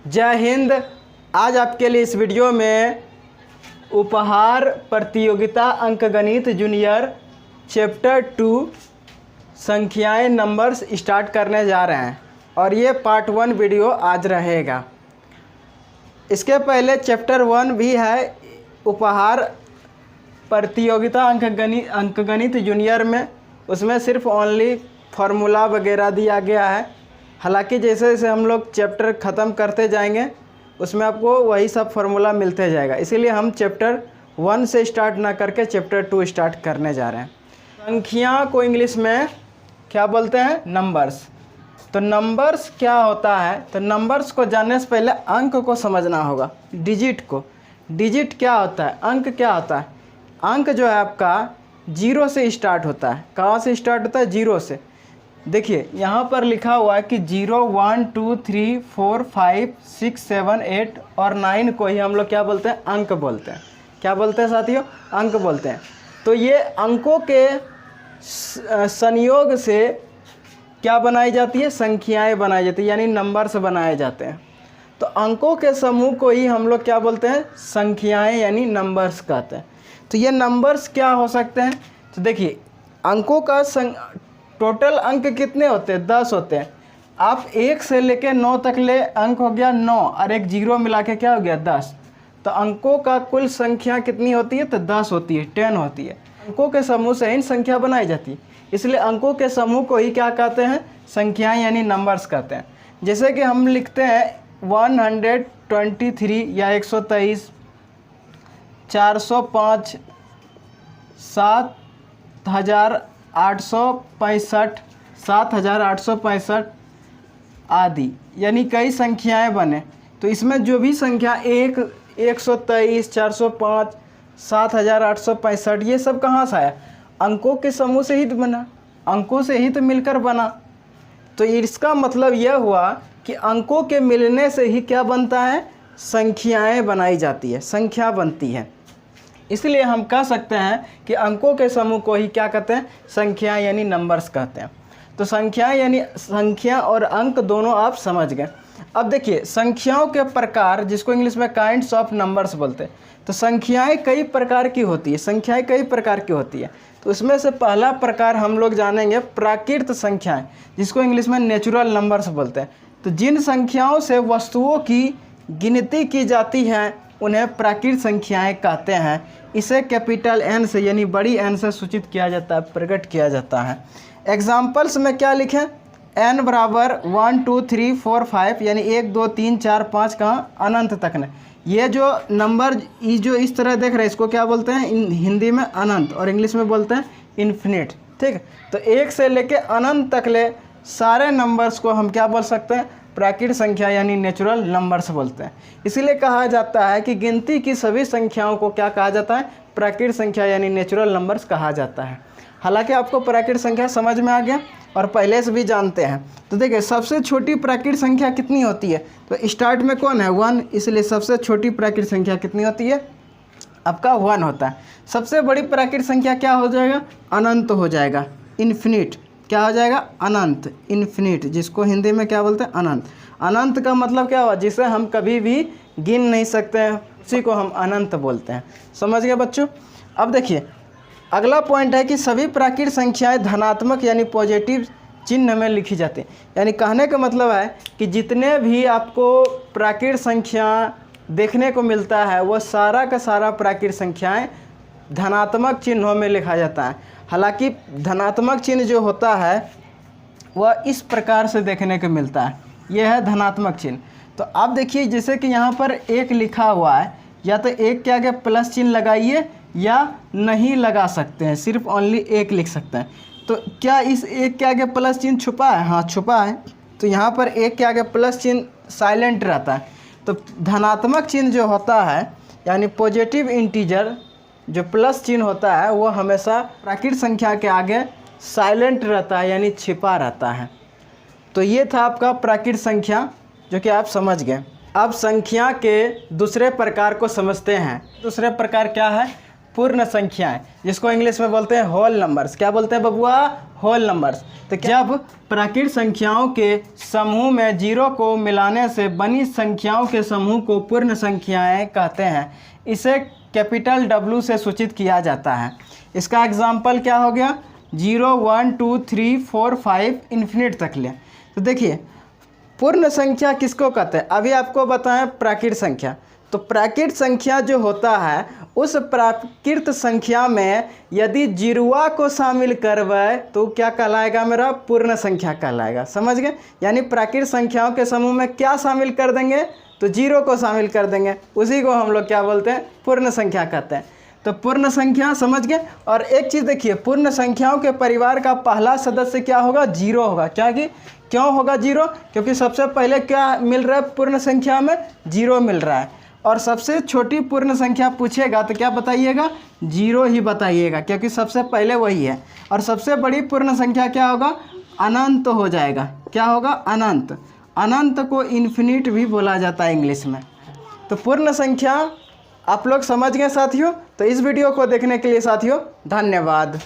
जय हिंद। आज आपके लिए इस वीडियो में उपहार प्रतियोगिता अंकगणित जूनियर चैप्टर 2 संख्याएं नंबर्स स्टार्ट करने जा रहे हैं और ये पार्ट 1 वीडियो आज रहेगा। इसके पहले चैप्टर 1 भी है उपहार प्रतियोगिता अंकगणित जूनियर में, उसमें सिर्फ ओनली फार्मूला वगैरह दिया गया है। हालांकि जैसे जैसे हम लोग चैप्टर ख़त्म करते जाएंगे उसमें आपको वही सब फार्मूला मिलते जाएगा, इसीलिए हम चैप्टर 1 से स्टार्ट ना करके चैप्टर 2 स्टार्ट करने जा रहे हैं। संख्या को इंग्लिश में क्या बोलते हैं? नंबर्स। तो नंबर्स क्या होता है? तो नंबर्स को जानने से पहले अंक को समझना होगा, डिजिट को। डिजिट क्या होता है? अंक क्या होता है? अंक जो है आपका 0 से स्टार्ट होता है। कहाँ से स्टार्ट होता है? 0 से। देखिए यहाँ पर लिखा हुआ है कि 0, 1, 2, 3, 4, 5, 6, 7, 8 और 9 को ही हम लोग क्या बोलते हैं? अंक बोलते हैं। क्या बोलते हैं साथियों? अंक बोलते हैं। तो ये अंकों के संयोग से क्या बनाई जाती है? संख्याएं बनाई जाती है, यानी नंबर्स बनाए जाते हैं। तो अंकों के समूह को ही हम लोग क्या बोलते हैं? संख्याएं यानी नंबर्स कहते हैं। तो ये नंबर्स क्या हो सकते हैं? तो देखिए अंकों का टोटल अंक कितने होते हैं? 10 होते हैं। आप 1 से लेके 9 तक ले, अंक हो गया 9 और एक 0 मिला के क्या हो गया? 10। तो अंकों का कुल संख्या कितनी होती है? तो 10 होती है, 10 होती है। अंकों के समूह से ही संख्या बनाई जाती है, इसलिए अंकों के समूह को ही क्या कहते हैं? संख्याएं यानी नंबर्स कहते हैं। जैसे कि हम लिखते हैं 123 या 123, 405, 7865, 7865 आदि, यानी कई संख्याएं बने। तो इसमें जो भी संख्या 123, 405, 7865 ये सब कहाँ से आया? अंकों के समूह से ही तो बना, अंकों से ही तो मिलकर बना। तो इसका मतलब यह हुआ कि अंकों के मिलने से ही क्या बनता है? संख्याएं बनाई जाती है, संख्या बनती है। इसलिए हम कह सकते हैं कि अंकों के समूह को ही क्या कहते हैं? संख्या यानी नंबर्स कहते हैं। तो संख्या यानी संख्या और अंक दोनों आप समझ गए। अब देखिए संख्याओं के प्रकार, जिसको इंग्लिश में काइंड्स ऑफ नंबर्स बोलते हैं। तो संख्याएं कई प्रकार की होती है, संख्याएं कई प्रकार की होती है। तो उसमें से पहला प्रकार हम लोग जानेंगे प्राकृत संख्याएं, जिसको इंग्लिश में नेचुरल नंबर्स बोलते हैं। तो जिन संख्याओं से वस्तुओं की गिनती की जाती है उन्हें प्राकृत संख्याएं कहते हैं। इसे कैपिटल N से यानी बड़ी N से सूचित किया जाता है, प्रकट किया जाता है। एग्जाम्पल्स में क्या लिखें? n बराबर 1, 2, 3, 4, 5 यानी 1, 2, 3, 4, 5 कहाँ? अनंत तक ने। ये जो नंबर जो इस तरह देख रहे हैं इसको क्या बोलते हैं? हिंदी में अनंत और इंग्लिश में बोलते हैं इन्फिनिट। ठीक है, तो 1 से लेके अनंत तक ले सारे नंबर्स को हम क्या बोल सकते हैं? प्राकृत संख्या यानी नेचुरल नंबर्स बोलते हैं। इसीलिए कहा जाता है कि गिनती की सभी संख्याओं को क्या कहा जाता है? प्राकृत संख्या यानी नेचुरल नंबर्स कहा जाता है। हालांकि आपको प्राकृत संख्या समझ में आ गया और पहले से भी जानते हैं। तो देखिए सबसे छोटी प्राकृत संख्या कितनी होती है? तो स्टार्ट में कौन है? 1, इसलिए सबसे छोटी प्राकृत संख्या कितनी होती है? आपका 1 होता है। सबसे बड़ी प्राकृत संख्या क्या हो जाएगा? अनंत हो जाएगा, इन्फिनिट। क्या हो जाएगा? अनंत, इन्फिनिट, जिसको हिंदी में क्या बोलते हैं? अनंत। अनंत का मतलब क्या हुआ? जिसे हम कभी भी गिन नहीं सकते हैं, उसी को हम अनंत बोलते हैं। समझ गए बच्चों? अब देखिए अगला पॉइंट है कि सभी प्राकृत संख्याएं धनात्मक यानी पॉजिटिव चिन्ह में लिखी जाती हैं। यानी कहने का मतलब है कि जितने भी आपको प्राकृत संख्या देखने को मिलता है वो सारा का सारा प्राकृत संख्याएं धनात्मक चिन्हों में लिखा जाता है। हालांकि धनात्मक चिन्ह जो होता है वह इस प्रकार से देखने को मिलता है, यह है धनात्मक चिन्ह। तो आप देखिए जैसे कि यहाँ पर 1 लिखा हुआ है, या तो 1 के आगे प्लस चिन्ह लगाइए या नहीं लगा सकते हैं, सिर्फ ओनली 1 लिख सकते हैं। तो क्या इस 1 के आगे प्लस चिन्ह छुपा है? हाँ छुपा है। तो यहाँ पर 1 के आगे प्लस चिन्ह साइलेंट रहता है। तो धनात्मक चिन्ह जो होता है यानी पॉजिटिव इंटीजर, जो प्लस चिन्ह होता है वो हमेशा प्राकृत संख्या के आगे साइलेंट रहता है यानी छिपा रहता है। तो ये था आपका प्राकृत संख्या जो कि आप समझ गए। अब संख्या के दूसरे प्रकार को समझते हैं। दूसरे प्रकार क्या है? पूर्ण संख्याएं, जिसको इंग्लिश में बोलते हैं होल नंबर्स। क्या बोलते हैं बबुआ? Whole numbers. तो जब प्राकृत संख्याओं के समूह में जीरो को मिलाने से बनी संख्याओं के समूह को पूर्ण संख्याएं कहते हैं। इसे कैपिटल W से सूचित किया जाता है। इसका एग्जाम्पल क्या हो गया, 0 1 2 3 4 5 इन्फिनिट तक ले। तो देखिए पूर्ण संख्या किसको कहते हैं, अभी आपको बताएं प्राकृत संख्या। तो प्राकृत संख्या जो होता है उस प्राकृत संख्या में यदि जीरोआ को शामिल करवाए तो क्या कहलाएगा, मेरा पूर्ण संख्या कहलाएगा। समझ गए, यानी प्राकृत संख्याओं के समूह में क्या शामिल कर देंगे, तो जीरो को शामिल कर देंगे, उसी को हम लोग क्या बोलते हैं, पूर्ण संख्या कहते हैं। तो पूर्ण संख्या समझ गए। और एक चीज़ देखिए, पूर्ण संख्याओं के परिवार का पहला सदस्य क्या होगा, जीरो होगा। क्यों होगा जीरो, क्योंकि सबसे पहले क्या मिल रहा है पूर्ण संख्या में, जीरो मिल रहा है। और सबसे छोटी पूर्ण संख्या पूछेगा तो क्या बताइएगा, जीरो ही बताइएगा, क्योंकि सबसे पहले वही है। और सबसे बड़ी पूर्ण संख्या क्या होगा, अनंत हो जाएगा। क्या होगा, अनंत। अनंत को इन्फिनिट भी बोला जाता है इंग्लिश में। तो पूर्ण संख्या आप लोग समझ गए साथियों। तो इस वीडियो को देखने के लिए साथियों धन्यवाद।